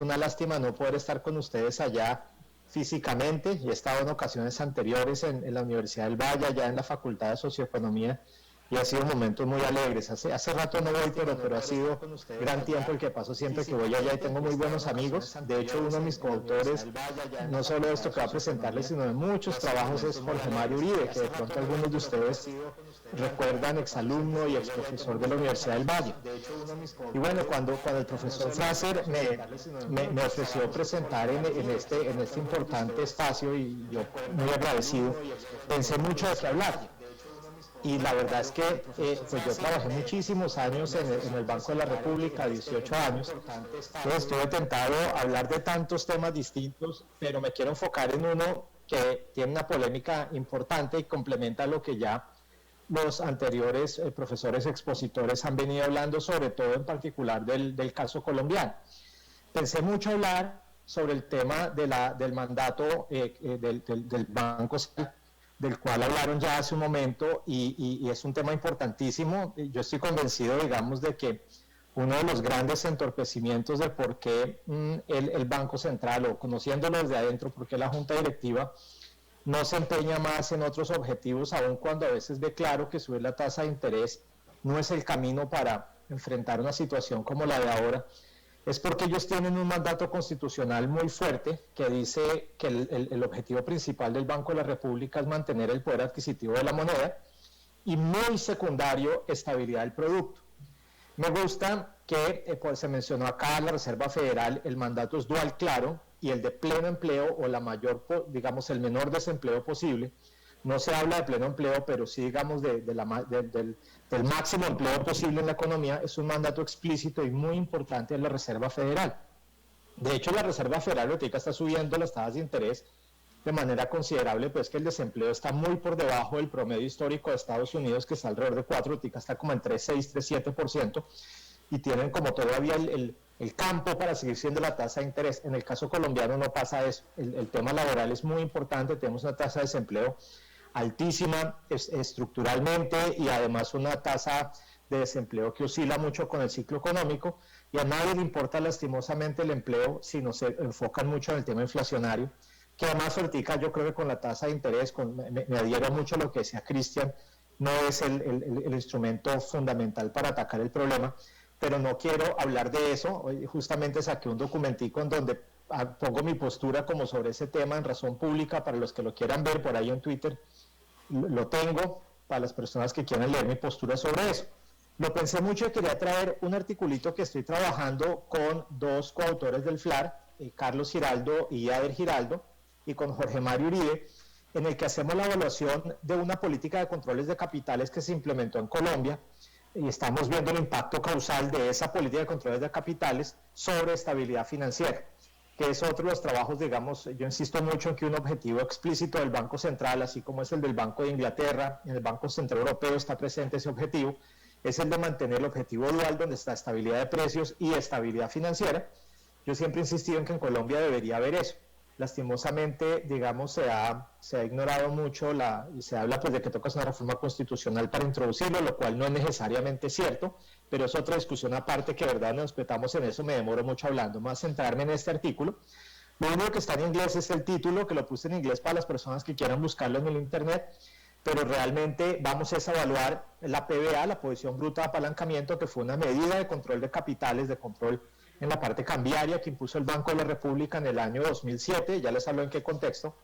una lástima no poder estar con ustedes allá físicamente. He estado en ocasiones anteriores en la Universidad del Valle, allá en la Facultad de Socioeconomía, y ha sido momentos muy alegres. Hace rato no voy, pero ha sido gran tiempo el que paso siempre que voy allá, y tengo muy buenos amigos. De hecho, uno de mis coautores, no solo de esto que va a presentarles, sino de muchos trabajos, es Jorge Mario Uribe, que de pronto algunos de ustedes recuerdan, exalumno y exprofesor de la Universidad del Valle. Y bueno, cuando el profesor Fraser me ofreció presentar en este importante espacio, y yo muy agradecido, pensé mucho de qué hablar. Y la verdad es que pues yo trabajé muchísimos años en el Banco de la República, 18 años, entonces estuve tentado a hablar de tantos temas distintos, pero me quiero enfocar en uno que tiene una polémica importante y complementa lo que ya los anteriores profesores expositores han venido hablando, sobre todo en particular del caso colombiano. Pensé mucho hablar sobre el tema del mandato del Banco Central, del cual hablaron ya hace un momento, y es un tema importantísimo. Yo estoy convencido, digamos, de que uno de los grandes entorpecimientos de por qué el Banco Central, o conociéndolo desde adentro, por qué la Junta Directiva no se empeña más en otros objetivos, aun cuando a veces ve claro que subir la tasa de interés no es el camino para enfrentar una situación como la de ahora, es porque ellos tienen un mandato constitucional muy fuerte que dice que el objetivo principal del Banco de la República es mantener el poder adquisitivo de la moneda, y muy secundario, estabilidad del producto. Me gusta que pues, se mencionó acá la Reserva Federal, el mandato es dual, claro, y el de pleno empleo, o la mayor, digamos, el menor desempleo posible. No se habla de pleno empleo, pero sí, digamos, del máximo empleo posible en la economía. Es un mandato explícito y muy importante de la Reserva Federal. De hecho, la Reserva Federal ahorita está subiendo las tasas de interés de manera considerable, pues que el desempleo está muy por debajo del promedio histórico de Estados Unidos, que está alrededor de 4, ahorita está como en 3,6, 3,7%, y tienen como todavía el campo para seguir siendo la tasa de interés. En el caso colombiano no pasa eso. El tema laboral es muy importante, tenemos una tasa de desempleo altísima estructuralmente, y además una tasa de desempleo que oscila mucho con el ciclo económico, y a nadie le importa lastimosamente el empleo si no se enfocan mucho en el tema inflacionario, que además ahorita yo creo que con la tasa de interés, me adhiero mucho a lo que decía Cristian, no es el instrumento fundamental para atacar el problema, pero no quiero hablar de eso. Hoy justamente saqué un documentico en donde pongo mi postura como sobre ese tema en Razón Pública, para los que lo quieran ver por ahí en Twitter, lo tengo para las personas que quieran leer mi postura sobre eso. Lo pensé mucho y quería traer un articulito que estoy trabajando con dos coautores del FLAR, Carlos Giraldo y Ader Giraldo, y con Jorge Mario Uribe, en el que hacemos la evaluación de una política de controles de capitales que se implementó en Colombia, y estamos viendo el impacto causal de esa política de controles de capitales sobre estabilidad financiera, que es otro de los trabajos, digamos. Yo insisto mucho en que un objetivo explícito del Banco Central, así como es el del Banco de Inglaterra, en el Banco Central Europeo está presente ese objetivo, es el de mantener el objetivo dual, donde está estabilidad de precios y estabilidad financiera. Yo siempre he insistido en que en Colombia debería haber eso. Lastimosamente, digamos, se ha ignorado mucho y se habla pues de que toca una reforma constitucional para introducirlo, lo cual no es necesariamente cierto, pero es otra discusión aparte que, verdad, nos respetamos en eso, me demoro mucho hablando. Más centrarme en este artículo. Lo único que está en inglés es el título, que lo puse en inglés para las personas que quieran buscarlo en el internet, pero realmente vamos a evaluar la PBA, la posición bruta de apalancamiento, que fue una medida de control de capitales, de control en la parte cambiaria que impuso el Banco de la República en el año 2007, ya les hablo en qué contexto,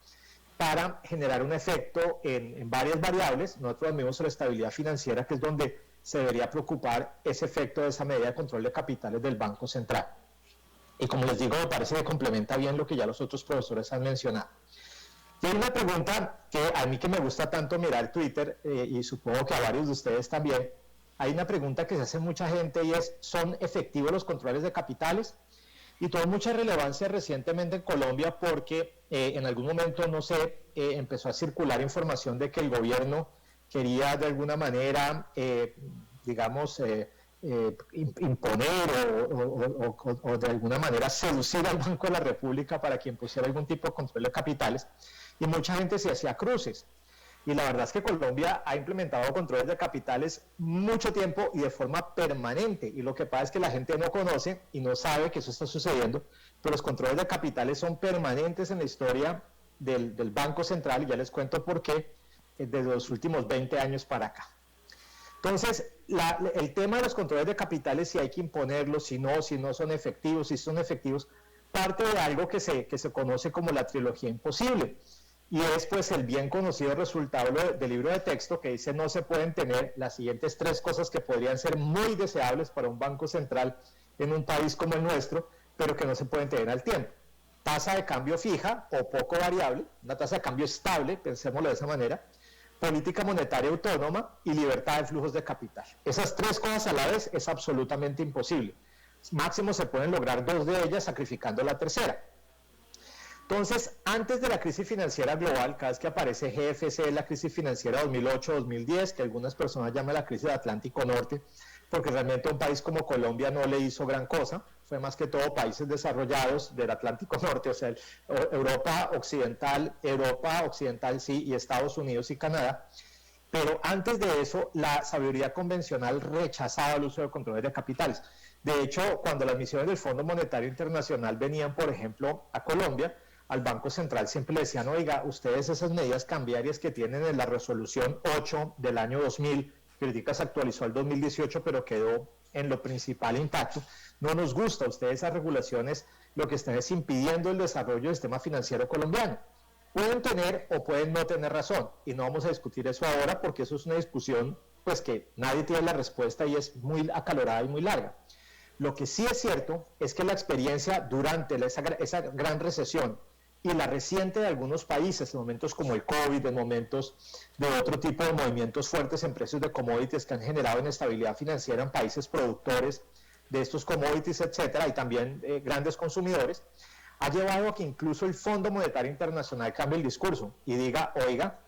para generar un efecto en varias variables. Nosotros vimos la estabilidad financiera, que es donde se debería preocupar ese efecto de esa medida de control de capitales del Banco Central. Y como les digo, me parece que complementa bien lo que ya los otros profesores han mencionado. Y hay una pregunta que a mí, que me gusta tanto mirar Twitter, y supongo que a varios de ustedes también, hay una pregunta que se hace mucha gente, y es: ¿son efectivos los controles de capitales? Y tuvo mucha relevancia recientemente en Colombia porque en algún momento, no sé, empezó a circular información de que el gobierno quería de alguna manera, digamos, imponer o de alguna manera seducir al Banco de la República para que impusiera algún tipo de control de capitales, y mucha gente se hacía cruces. Y la verdad es que Colombia ha implementado controles de capitales mucho tiempo y de forma permanente. Y lo que pasa es que la gente no conoce y no sabe que eso está sucediendo, pero los controles de capitales son permanentes en la historia del Banco Central, y ya les cuento por qué, desde los últimos 20 años para acá. Entonces, el tema de los controles de capitales, si hay que imponerlos, si no son efectivos, si son efectivos, parte de algo que se conoce como la trilogía imposible. Y es pues el bien conocido resultado del libro de texto que dice: no se pueden tener las siguientes 3 cosas que podrían ser muy deseables para un banco central en un país como el nuestro, pero que no se pueden tener al tiempo. Tasa de cambio fija o poco variable, una tasa de cambio estable, pensémoslo de esa manera, política monetaria autónoma y libertad de flujos de capital. Esas 3 cosas a la vez es absolutamente imposible. Máximo se pueden lograr 2 de ellas sacrificando la tercera. Entonces, antes de la crisis financiera global, cada vez que aparece GFC, la crisis financiera 2008-2010, que algunas personas llaman la crisis del Atlántico Norte, porque realmente a un país como Colombia no le hizo gran cosa, fue más que todo países desarrollados del Atlántico Norte, o sea, Europa Occidental sí, y Estados Unidos y Canadá. Pero antes de eso, la sabiduría convencional rechazaba el uso de controles de capitales. De hecho, cuando las misiones del Fondo Monetario Internacional venían, por ejemplo, a Colombia, al Banco Central siempre le decían: oiga, ustedes esas medidas cambiarias que tienen en la resolución 8 del año 2000, que ahorita se actualizó al 2018, pero quedó en lo principal intacto, no nos gusta, ustedes esas regulaciones lo que están es impidiendo el desarrollo del sistema financiero colombiano. Pueden tener o pueden no tener razón, y no vamos a discutir eso ahora porque eso es una discusión pues que nadie tiene la respuesta y es muy acalorada y muy larga. Lo que sí es cierto es que la experiencia durante esa gran recesión y la reciente de algunos países, en momentos como el COVID, en momentos de otro tipo de movimientos fuertes en precios de commodities que han generado inestabilidad financiera en países productores de estos commodities, etcétera, y también grandes consumidores, ha llevado a que incluso el Fondo Monetario Internacional cambie el discurso y diga: oiga,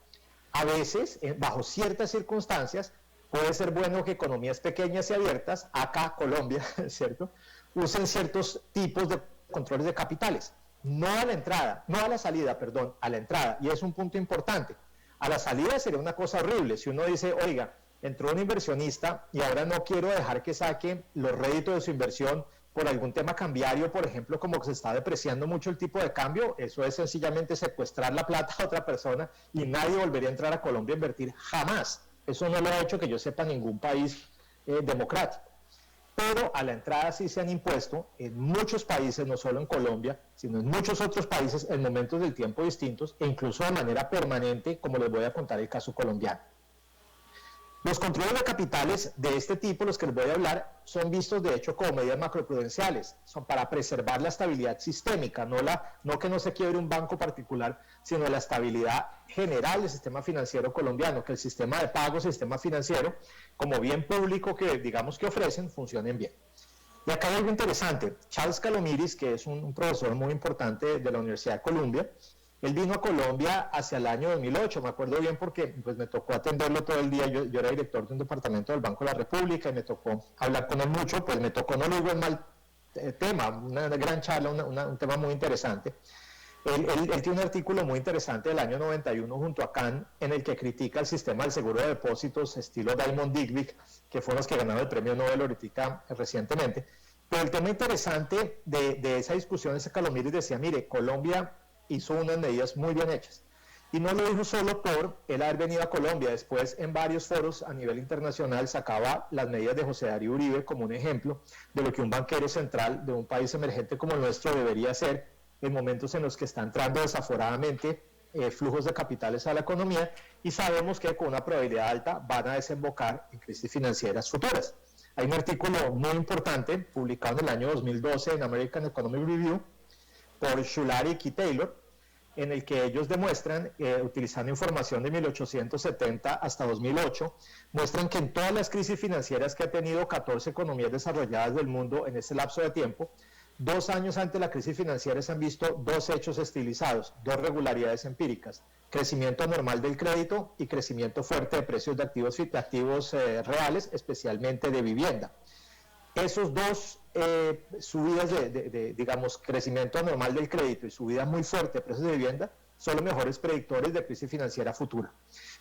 a veces, bajo ciertas circunstancias, puede ser bueno que economías pequeñas y abiertas, acá Colombia, ¿cierto?, usen ciertos tipos de controles de capitales. No a la entrada, no a la salida, perdón, a la entrada, y es un punto importante. A la salida sería una cosa horrible si uno dice: oiga, entró un inversionista y ahora no quiero dejar que saque los réditos de su inversión por algún tema cambiario, por ejemplo, como que se está depreciando mucho el tipo de cambio. Eso es sencillamente secuestrar la plata a otra persona y nadie volvería a entrar a Colombia a invertir jamás. Eso no lo ha hecho, que yo sepa, ningún país democrático. Pero a la entrada sí se han impuesto en muchos países, no solo en Colombia, sino en muchos otros países, en momentos del tiempo distintos e incluso de manera permanente, como les voy a contar el caso colombiano. Los controles de capitales de este tipo, los que les voy a hablar, son vistos de hecho como medidas macroprudenciales, son para preservar la estabilidad sistémica, no que no se quiebre un banco particular, sino la estabilidad general del sistema financiero colombiano, que el sistema de pagos, el sistema financiero, como bien público que digamos que ofrecen, funcionen bien. Y acá hay algo interesante. Charles Calomiris, que es un profesor muy importante de la Universidad de Columbia, él vino a Colombia hacia el año 2008, me acuerdo bien porque pues, me tocó atenderlo todo el día. Yo era director de un departamento del Banco de la República y me tocó hablar con él mucho. Pues me tocó, no lo digo en mal tema, una gran charla, un tema muy interesante. Él tiene un artículo muy interesante del año 91 junto a Kahn, en el que critica el sistema del seguro de depósitos estilo Diamond Digby, que fueron los que ganaron el premio Nobel ahorita recientemente. Pero el tema interesante de esa discusión, ese Calomiris decía: mire, Colombia hizo unas medidas muy bien hechas. Y no lo dijo solo por él haber venido a Colombia. Después, en varios foros a nivel internacional, sacaba las medidas de José Darío Uribe como un ejemplo de lo que un banquero central de un país emergente como el nuestro debería hacer en momentos en los que está entrando desaforadamente flujos de capitales a la economía, y sabemos que con una probabilidad alta van a desembocar en crisis financieras futuras. Hay un artículo muy importante publicado en el año 2012 en American Economic Review por Shulari y Keith Taylor, en el que ellos demuestran, utilizando información de 1870 hasta 2008, muestran que en todas las crisis financieras que ha tenido 14 economías desarrolladas del mundo en ese lapso de tiempo, 2 años antes de la crisis financiera se han visto 2 hechos estilizados, 2 regularidades empíricas: crecimiento anormal del crédito y crecimiento fuerte de precios de activos reales, especialmente de vivienda. Esos 2 subidas digamos, crecimiento anormal del crédito y subida muy fuerte de precios de vivienda, son los mejores predictores de crisis financiera futura.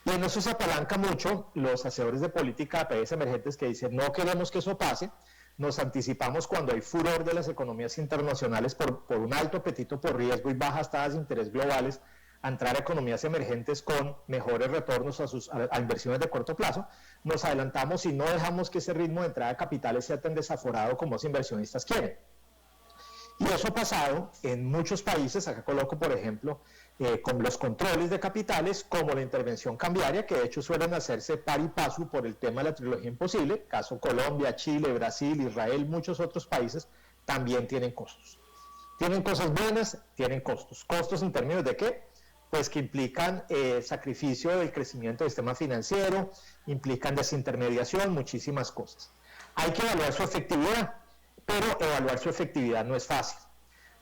Y en eso se apalanca mucho los hacedores de política de países emergentes que dicen no queremos que eso pase, nos anticipamos cuando hay furor de las economías internacionales por un alto apetito por riesgo y bajas tasas de interés globales a entrar a economías emergentes con mejores retornos a inversiones de corto plazo, nos adelantamos y no dejamos que ese ritmo de entrada de capitales sea tan desaforado como los inversionistas quieren. Y eso ha pasado en muchos países, acá coloco por ejemplo, con los controles de capitales, como la intervención cambiaria, que de hecho suelen hacerse par y paso por el tema de la trilogía imposible, caso Colombia, Chile, Brasil, Israel, muchos otros países, también tienen costos. Tienen cosas buenas, tienen costos. ¿Costos en términos de qué? Pues que implican sacrificio del crecimiento del sistema financiero, implican desintermediación, muchísimas cosas. Hay que evaluar su efectividad, pero evaluar su efectividad no es fácil.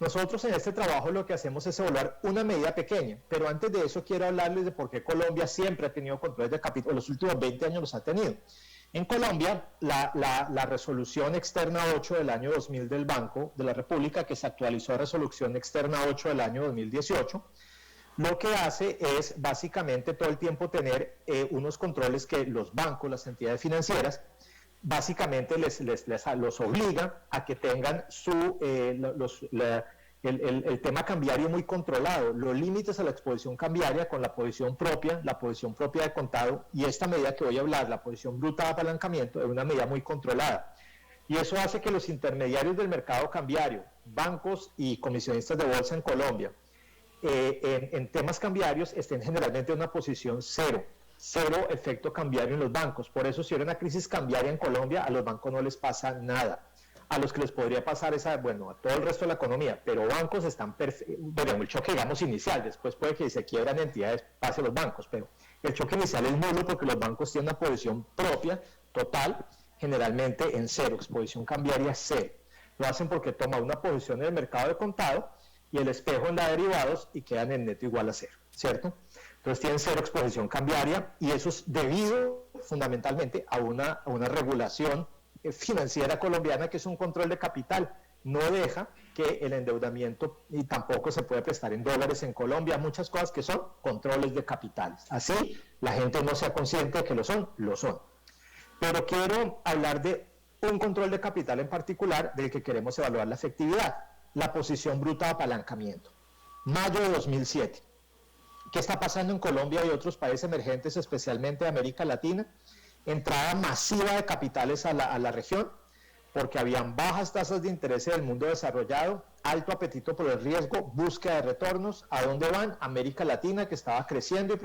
Nosotros en este trabajo lo que hacemos es evaluar una medida pequeña, pero antes de eso quiero hablarles de por qué Colombia siempre ha tenido controles de capital, los últimos 20 años los ha tenido. En Colombia, la resolución externa 8 del año 2000 del Banco de la República, que se actualizó a resolución externa 8 del año 2018, lo que hace es básicamente todo el tiempo tener unos controles que los bancos, las entidades financieras, básicamente los obliga a que tengan el tema cambiario muy controlado, los límites a la exposición cambiaria con la posición propia de contado, y esta medida que voy a hablar, la posición bruta de apalancamiento, es una medida muy controlada. Y eso hace que los intermediarios del mercado cambiario, bancos y comisionistas de bolsa en Colombia, en temas cambiarios estén generalmente en una posición cero efecto cambiario en los bancos. Por eso si hay una crisis cambiaria en Colombia, a los bancos no les pasa nada. A los que les podría pasar es a todo el resto de la economía, pero bancos están el choque, digamos, inicial, después puede que se quiebran entidades, pase a los bancos, pero el choque inicial es nulo porque los bancos tienen una posición propia, total, generalmente en cero, exposición cambiaria cero. Lo hacen porque toman una posición en el mercado de contado y el espejo en la de derivados y quedan en neto igual a cero, ¿cierto? Entonces tienen cero exposición cambiaria y eso es debido fundamentalmente a una regulación financiera colombiana que es un control de capital. No deja que el endeudamiento y tampoco se puede prestar en dólares en Colombia, muchas cosas que son controles de capitales. Así la gente no sea consciente de que lo son. Pero quiero hablar de un control de capital en particular del que queremos evaluar la efectividad, la posición bruta de apalancamiento. Mayo de 2007. ¿Qué está pasando en Colombia y otros países emergentes, especialmente de América Latina? Entrada masiva de capitales a la región, porque habían bajas tasas de interés en el mundo desarrollado, alto apetito por el riesgo, búsqueda de retornos. ¿A dónde van? América Latina, que estaba creciendo y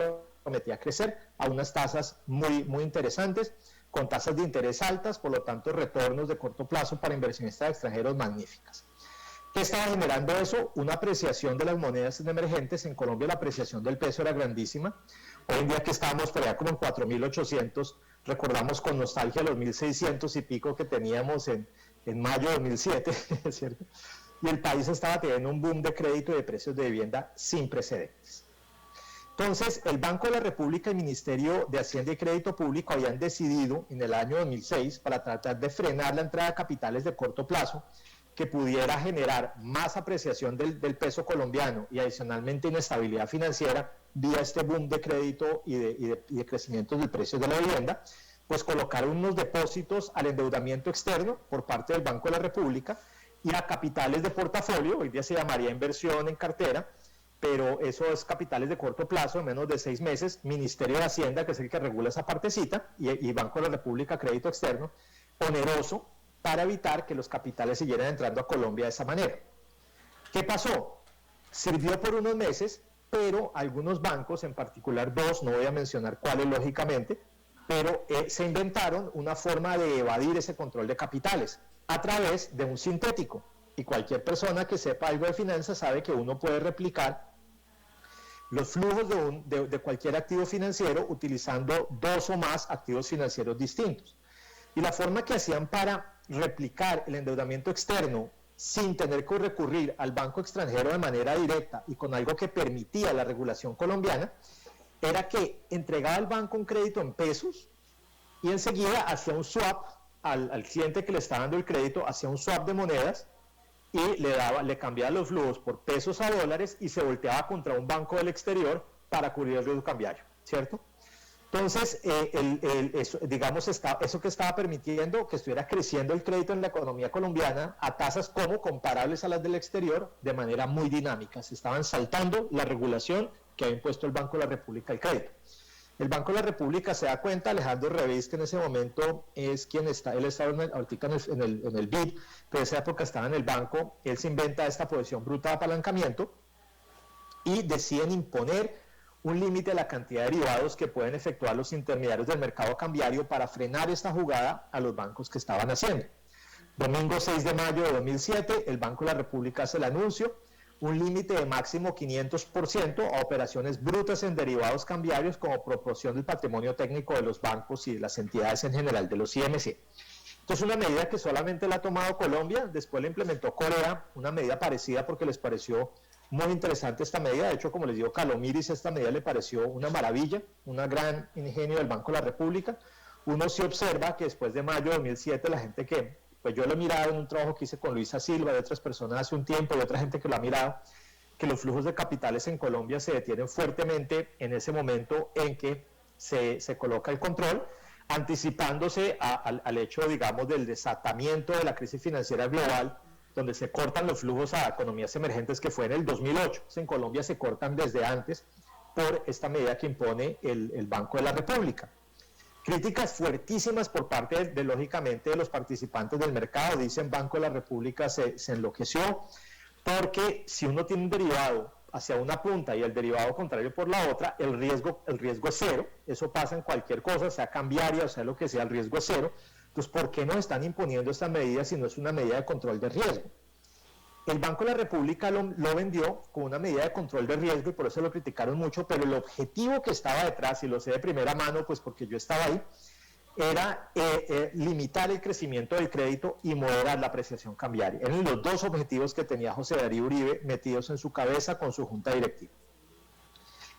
prometía crecer a unas tasas muy, muy interesantes, con tasas de interés altas, por lo tanto retornos de corto plazo para inversionistas extranjeros magníficas. ¿Qué estaba generando eso? Una apreciación de las monedas emergentes. En Colombia la apreciación del peso era grandísima. Hoy en día que estábamos por allá como en 4.800, recordamos con nostalgia los 1.600 y pico que teníamos en mayo de 2007, ¿cierto? Y el país estaba teniendo un boom de crédito y de precios de vivienda sin precedentes. Entonces, el Banco de la República y el Ministerio de Hacienda y Crédito Público habían decidido en el año 2006, para tratar de frenar la entrada de capitales de corto plazo, que pudiera generar más apreciación del peso colombiano y adicionalmente inestabilidad financiera vía este boom de crédito y de crecimiento del precio de la vivienda, pues colocar unos depósitos al endeudamiento externo por parte del Banco de la República y a capitales de portafolio, hoy día se llamaría inversión en cartera, pero eso es capitales de corto plazo, menos de 6 meses, Ministerio de Hacienda, que es el que regula esa partecita, y Banco de la República, crédito externo, oneroso, para evitar que los capitales siguieran entrando a Colombia de esa manera. ¿Qué pasó? Sirvió por unos meses, pero algunos bancos, en particular dos, no voy a mencionar cuáles lógicamente, pero se inventaron una forma de evadir ese control de capitales a través de un sintético. Y cualquier persona que sepa algo de finanzas sabe que uno puede replicar los flujos de cualquier activo financiero utilizando dos o más activos financieros distintos. Y la forma que hacían para replicar el endeudamiento externo sin tener que recurrir al banco extranjero de manera directa y con algo que permitía la regulación colombiana, era que entregaba al banco un crédito en pesos y enseguida hacía un swap al cliente que le está dando el crédito, hacía un swap de monedas y le cambiaba los flujos por pesos a dólares y se volteaba contra un banco del exterior para cubrir el riesgo cambiario, ¿cierto? Entonces, eso que estaba permitiendo que estuviera creciendo el crédito en la economía colombiana a tasas como comparables a las del exterior de manera muy dinámica. Se estaban saltando la regulación que había impuesto el Banco de la República al crédito. El Banco de la República se da cuenta, Alejandro Revis, que en ese momento es quien está, él estaba ahorita en el BID, pero en esa época estaba en el banco, él se inventa esta posición bruta de apalancamiento y deciden imponer un límite a la cantidad de derivados que pueden efectuar los intermediarios del mercado cambiario para frenar esta jugada a los bancos que estaban haciendo. Domingo 6 de mayo de 2007, el Banco de la República hace el anuncio, un límite de máximo 500% a operaciones brutas en derivados cambiarios como proporción del patrimonio técnico de los bancos y de las entidades en general de los IMC. Entonces, una medida que solamente la ha tomado Colombia, después la implementó Corea, una medida parecida porque les pareció muy interesante esta medida. De hecho, como les digo, Calomiris, esta medida le pareció una maravilla, un gran ingenio del Banco de la República. Uno sí observa que después de mayo de 2007, la gente que, pues yo lo he mirado en un trabajo que hice con Luisa Silva y otras personas hace un tiempo, y otra gente que lo ha mirado, que los flujos de capitales en Colombia se detienen fuertemente en ese momento en que se coloca el control, anticipándose al hecho, digamos, del desatamiento de la crisis financiera global, donde se cortan los flujos a economías emergentes, que fue en el 2008. En Colombia se cortan desde antes por esta medida que impone el Banco de la República. Críticas fuertísimas por parte, lógicamente, de los participantes del mercado. Dicen, Banco de la República se enloqueció, porque si uno tiene un derivado hacia una punta y el derivado contrario por la otra, el riesgo es cero. Eso pasa en cualquier cosa, sea cambiaria o sea lo que sea, el riesgo es cero. Entonces, ¿por qué nos están imponiendo esta medida si no es una medida de control de riesgo? El Banco de la República lo vendió como una medida de control de riesgo y por eso lo criticaron mucho, pero el objetivo que estaba detrás, y lo sé de primera mano, pues porque yo estaba ahí, era limitar el crecimiento del crédito y moderar la apreciación cambiaria. Eran los dos objetivos que tenía José Darío Uribe metidos en su cabeza con su junta directiva.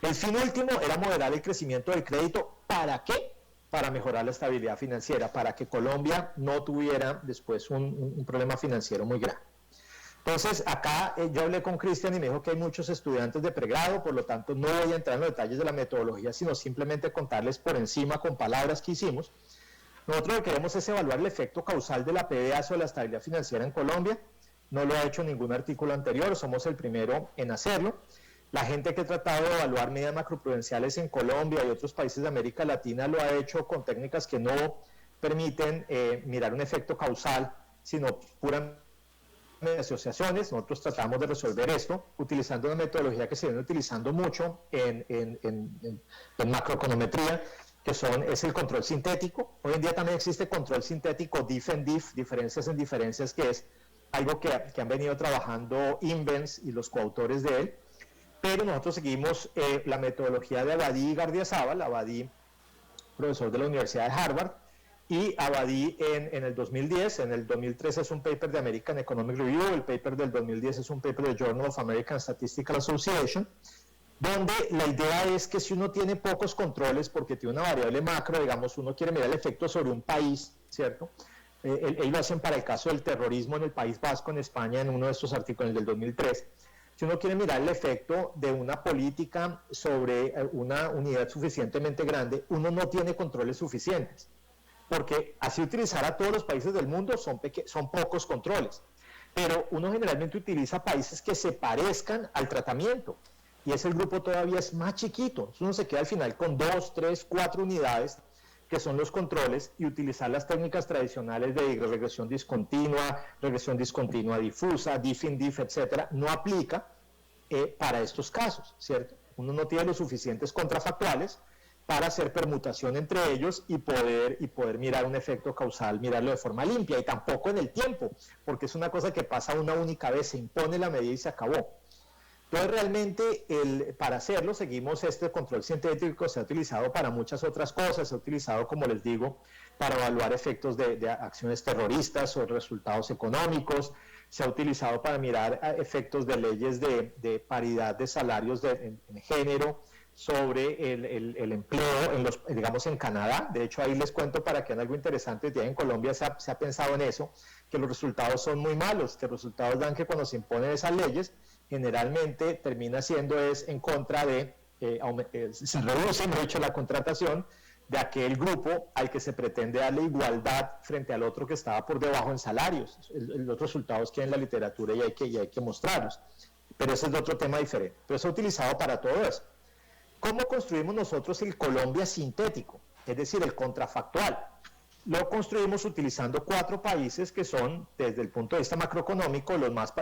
El fin último era moderar el crecimiento del crédito. ¿Para qué? Para mejorar la estabilidad financiera, para que Colombia no tuviera después un problema financiero muy grave. Entonces, acá yo hablé con Cristian y me dijo que hay muchos estudiantes de pregrado, por lo tanto no voy a entrar en los detalles de la metodología, sino simplemente contarles por encima con palabras que hicimos. Nosotros lo que queremos es evaluar el efecto causal de la PDA sobre la estabilidad financiera en Colombia. No lo ha hecho ningún artículo anterior, somos el primero en hacerlo. La gente que ha tratado de evaluar medidas macroprudenciales en Colombia y otros países de América Latina lo ha hecho con técnicas que no permiten mirar un efecto causal, sino puramente de asociaciones. Nosotros tratamos de resolver esto utilizando una metodología que se viene utilizando mucho en macroeconometría, que es el control sintético. Hoy en día también existe control sintético diff and diff, diferencias en diferencias, que es algo que han venido trabajando Invens y los coautores de él, pero nosotros seguimos la metodología de Abadí y Gardiazabal. Abadí, profesor de la Universidad de Harvard, y Abadí en el 2010, en el 2013 es un paper de American Economic Review, el paper del 2010 es un paper de Journal of American Statistical Association, donde la idea es que si uno tiene pocos controles, porque tiene una variable macro, digamos, uno quiere mirar el efecto sobre un país, ¿cierto? Ellos lo hacen para el caso del terrorismo en el País Vasco, en España, en uno de estos artículos del 2003. Si uno quiere mirar el efecto de una política sobre una unidad suficientemente grande, uno no tiene controles suficientes, porque así utilizar a todos los países del mundo son pocos controles, pero uno generalmente utiliza países que se parezcan al tratamiento, y ese grupo todavía es más chiquito. Entonces uno se queda al final con 2, 3, 4 unidades que son los controles, y utilizar las técnicas tradicionales de regresión discontinua difusa, diff in diff, etcétera, no aplica para estos casos, ¿cierto? Uno no tiene los suficientes contrafactuales para hacer permutación entre ellos y poder mirar un efecto causal, mirarlo de forma limpia, y tampoco en el tiempo, porque es una cosa que pasa una única vez, se impone la medida y se acabó. Entonces, realmente, para hacerlo, seguimos este control sintético. Se ha utilizado para muchas otras cosas, se ha utilizado, como les digo, para evaluar efectos de acciones terroristas o resultados económicos, se ha utilizado para mirar efectos de leyes de paridad de salarios en género, sobre el empleo digamos en Canadá. De hecho, ahí les cuento para que vean algo interesante. Ya en Colombia se ha pensado en eso, que los resultados son muy malos, que los resultados dan que cuando se imponen esas leyes, generalmente termina siendo en contra de, se reduce, mejor dicho, la contratación de aquel grupo al que se pretende darle igualdad frente al otro que estaba por debajo en salarios. Los resultados que hay en la literatura y hay que mostrarlos. Pero ese es otro tema diferente. Pero se ha utilizado para todo eso. ¿Cómo construimos nosotros el Colombia sintético? Es decir, el contrafactual. Lo construimos utilizando 4 países que son, desde el punto de vista macroeconómico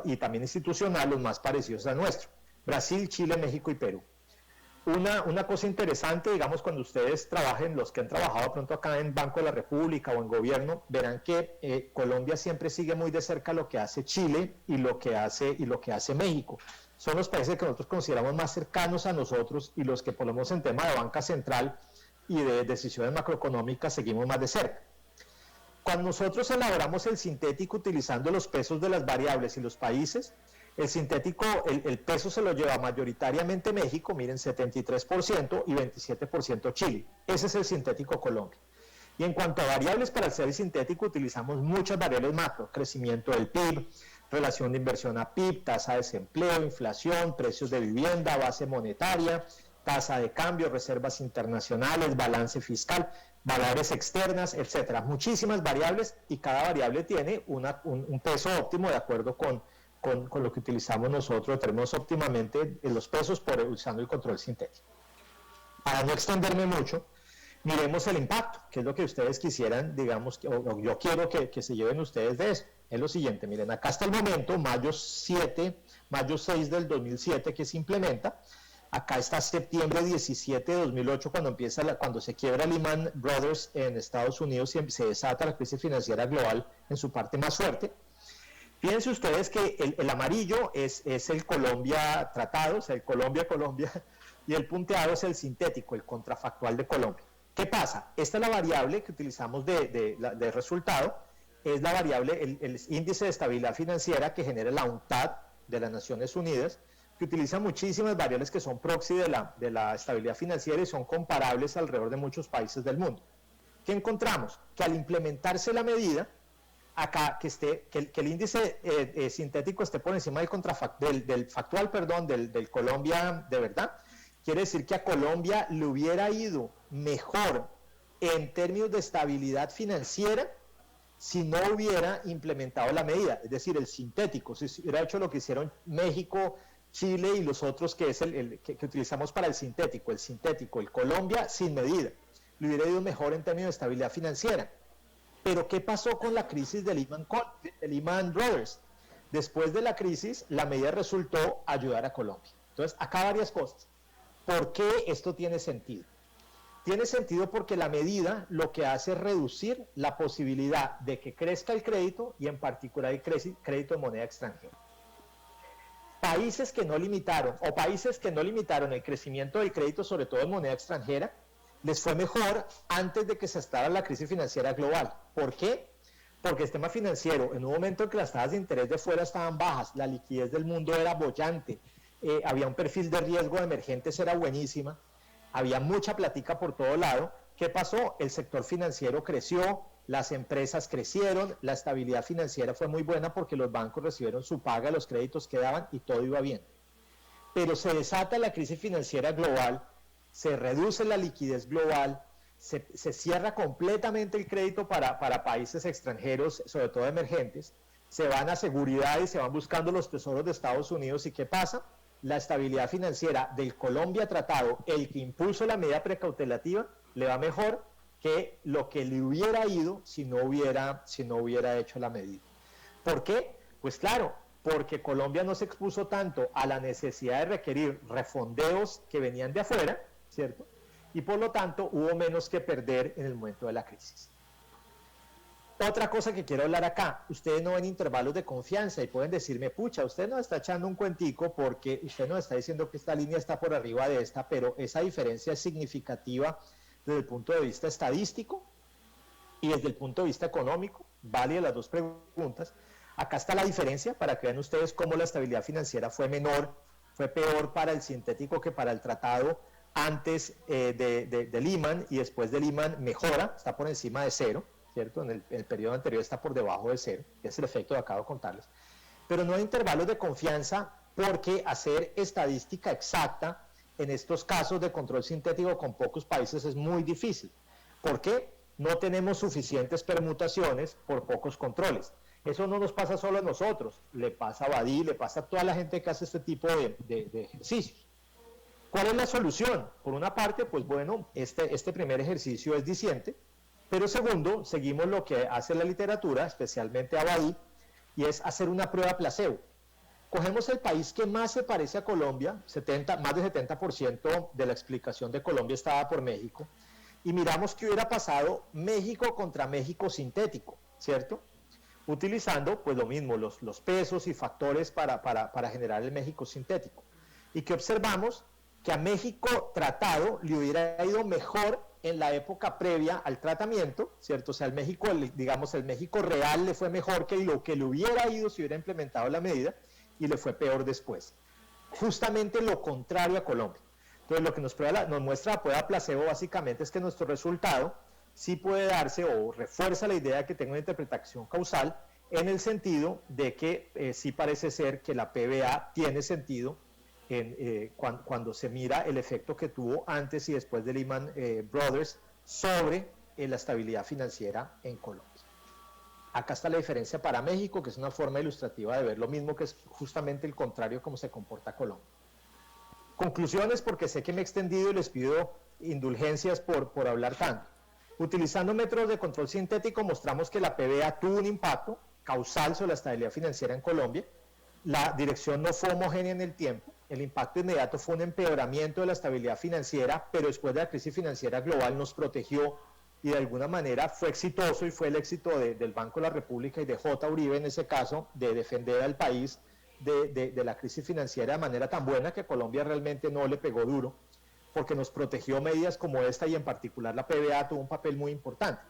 y también institucional, los más parecidos a nuestro. Brasil, Chile, México y Perú. Una cosa interesante, digamos, cuando ustedes trabajen, los que han trabajado pronto acá en Banco de la República o en gobierno, verán que Colombia siempre sigue muy de cerca lo que hace Chile y lo que hace México. Son los países que nosotros consideramos más cercanos a nosotros y los que, por lo menos en tema de banca central y de decisiones macroeconómicas, seguimos más de cerca. Cuando nosotros elaboramos el sintético utilizando los pesos de las variables y los países, el sintético, el peso se lo lleva mayoritariamente México, miren, 73% y 27% Chile. Ese es el sintético Colombia. Y en cuanto a variables para hacer el sintético, utilizamos muchas variables macro: crecimiento del PIB, relación de inversión a PIB, tasa de desempleo, inflación, precios de vivienda, base monetaria, tasa de cambio, reservas internacionales, balance fiscal, variables externas, etcétera. Muchísimas variables, y cada variable tiene un peso óptimo de acuerdo con lo que utilizamos nosotros. Tenemos óptimamente los pesos usando el control sintético. Para no extenderme mucho, miremos el impacto, que es lo que ustedes quisieran, digamos, o yo quiero que se lleven ustedes de eso. Es lo siguiente, miren, acá está el momento, mayo 6 del 2007 que se implementa. Acá está septiembre 17 de 2008, cuando se quiebra Lehman Brothers en Estados Unidos y se desata la crisis financiera global en su parte más fuerte. Fíjense ustedes que el amarillo es el Colombia tratado, o sea, el Colombia, y el punteado es el sintético, el contrafactual de Colombia. ¿Qué pasa? Esta es la variable que utilizamos de resultado, es la variable, el índice de estabilidad financiera que genera la UNCTAD de las Naciones Unidas, que utiliza muchísimas variables que son proxy de la estabilidad financiera y son comparables alrededor de muchos países del mundo. ¿Qué encontramos? Que al implementarse la medida, acá que el índice sintético esté por encima del factual, del Colombia de verdad, quiere decir que a Colombia le hubiera ido mejor en términos de estabilidad financiera si no hubiera implementado la medida, es decir, el sintético. Si hubiera hecho lo que hicieron México, Chile y los otros, que es que utilizamos para el sintético, el Colombia sin medida, le hubiera ido mejor en términos de estabilidad financiera. Pero ¿qué pasó con la crisis de Lehman Brothers? Después de la crisis, la medida resultó ayudar a Colombia. Entonces, acá varias cosas. ¿Por qué esto tiene sentido? Tiene sentido porque la medida lo que hace es reducir la posibilidad de que crezca el crédito, y en particular el crédito en moneda extranjera. Países que no limitaron el crecimiento del crédito, sobre todo en moneda extranjera, les fue mejor antes de que se estara la crisis financiera global. ¿Por qué? Porque el sistema financiero, en un momento en que las tasas de interés de fuera estaban bajas, la liquidez del mundo era boyante, había un perfil de riesgo de emergentes, era buenísima, había mucha platica por todo lado. ¿Qué pasó? El sector financiero creció, las empresas crecieron, la estabilidad financiera fue muy buena porque los bancos recibieron su paga, los créditos que daban y todo iba bien. Pero se desata la crisis financiera global, se reduce la liquidez global, se cierra completamente el crédito para países extranjeros, sobre todo emergentes, se van a seguridad y se van buscando los tesoros de Estados Unidos. ¿Y qué pasa? La estabilidad financiera del Colombia tratado, el que impulsó la medida precautelativa, le va mejor que lo que le hubiera ido si no hubiera hecho la medida. ¿Por qué? Pues claro, porque Colombia no se expuso tanto a la necesidad de requerir refondeos que venían de afuera, ¿cierto? Y por lo tanto hubo menos que perder en el momento de la crisis. Otra cosa que quiero hablar acá, ustedes no ven intervalos de confianza y pueden decirme, pucha, usted nos está echando un cuentico porque usted nos está diciendo que esta línea está por arriba de esta, pero esa diferencia es significativa desde el punto de vista estadístico y desde el punto de vista económico. Vale las dos preguntas. Acá está la diferencia para que vean ustedes cómo la estabilidad financiera fue peor para el sintético que para el tratado, antes de Lehman, y después de Lehman mejora, está por encima de cero, ¿cierto? En el periodo anterior está por debajo de cero, que es el efecto que acabo de contarles. Pero no hay intervalos de confianza, porque hacer estadística exacta en estos casos de control sintético con pocos países es muy difícil. ¿Por qué? No tenemos suficientes permutaciones por pocos controles. Eso no nos pasa solo a nosotros, le pasa a Badí, le pasa a toda la gente que hace este tipo de ejercicios. ¿Cuál es la solución? Por una parte, pues bueno, este primer ejercicio es diciente, pero segundo, seguimos lo que hace la literatura, especialmente Abadí, y es hacer una prueba placebo. Cogemos el país que más se parece a Colombia, más del 70% de la explicación de Colombia está dada por México, y miramos qué hubiera pasado México contra México sintético, ¿cierto? Utilizando pues lo mismo, los pesos y factores para generar el México sintético. Y que observamos que a México tratado le hubiera ido mejor en la época previa al tratamiento, ¿cierto? O sea, el México real le fue mejor que lo que le hubiera ido si hubiera implementado la medida, y le fue peor después. Justamente lo contrario a Colombia. Entonces, lo que nos muestra la prueba placebo básicamente es que nuestro resultado sí puede darse, o refuerza la idea de que tenga una interpretación causal, en el sentido de que sí parece ser que la PBA tiene sentido cuando se mira el efecto que tuvo antes y después de Lehman Brothers sobre la estabilidad financiera en Colombia. Acá está la diferencia para México, que es una forma ilustrativa de ver lo mismo, que es justamente el contrario cómo se comporta Colombia. Conclusiones, porque sé que me he extendido y les pido indulgencias por hablar tanto. Utilizando métodos de control sintético mostramos que la PBA tuvo un impacto causal sobre la estabilidad financiera en Colombia. La dirección no fue homogénea en el tiempo. El impacto inmediato fue un empeoramiento de la estabilidad financiera, pero después de la crisis financiera global nos protegió, y de alguna manera fue exitoso, y fue el éxito del Banco de la República y de J. Uribe en ese caso, de defender al país de la crisis financiera de manera tan buena que Colombia realmente no le pegó duro, porque nos protegió medidas como esta, y en particular la PBA tuvo un papel muy importante.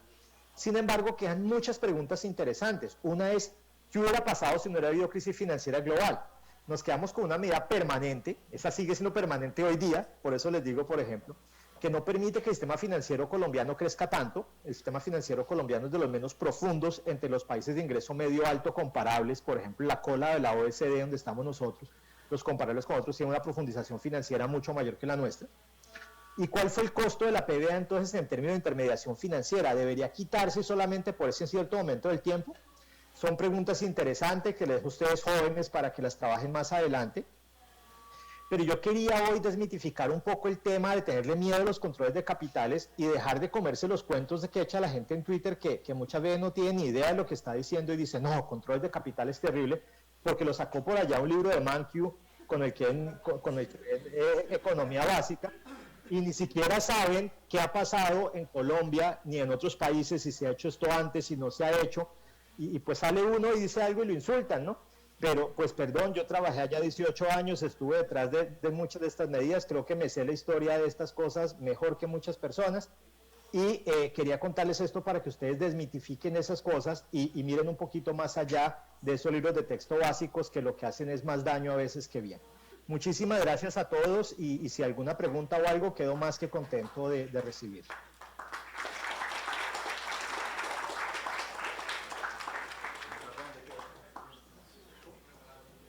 Sin embargo, quedan muchas preguntas interesantes. Una es, ¿qué hubiera pasado si no hubiera habido crisis financiera global? Nos quedamos con una medida permanente, esa sigue siendo permanente hoy día, por eso les digo, por ejemplo, que no permite que el sistema financiero colombiano crezca tanto. El sistema financiero colombiano es de los menos profundos entre los países de ingreso medio alto comparables, por ejemplo, la cola de la OECD donde estamos nosotros, los comparables con otros tienen una profundización financiera mucho mayor que la nuestra. ¿Y cuál fue el costo de la PBA entonces en términos de intermediación financiera? ¿Debería quitarse solamente por ese cierto momento del tiempo? Son preguntas interesantes que les dejo a ustedes jóvenes para que las trabajen más adelante. Pero yo quería hoy desmitificar un poco el tema de tenerle miedo a los controles de capitales y dejar de comerse los cuentos de que echa la gente en Twitter, que muchas veces no tiene ni idea de lo que está diciendo y dice, no, controles de capital es terrible, porque lo sacó por allá un libro de Mankiw con el que economía básica, y ni siquiera saben qué ha pasado en Colombia ni en otros países, si se ha hecho esto antes, si no se ha hecho, y pues sale uno y dice algo y lo insultan, ¿no? Pero pues perdón, yo trabajé allá 18 años, estuve detrás de muchas de estas medidas, creo que me sé la historia de estas cosas mejor que muchas personas, y quería contarles esto para que ustedes desmitifiquen esas cosas y miren un poquito más allá de esos libros de texto básicos, que lo que hacen es más daño a veces que bien. Muchísimas gracias a todos, y si alguna pregunta o algo, quedo más que contento de recibir.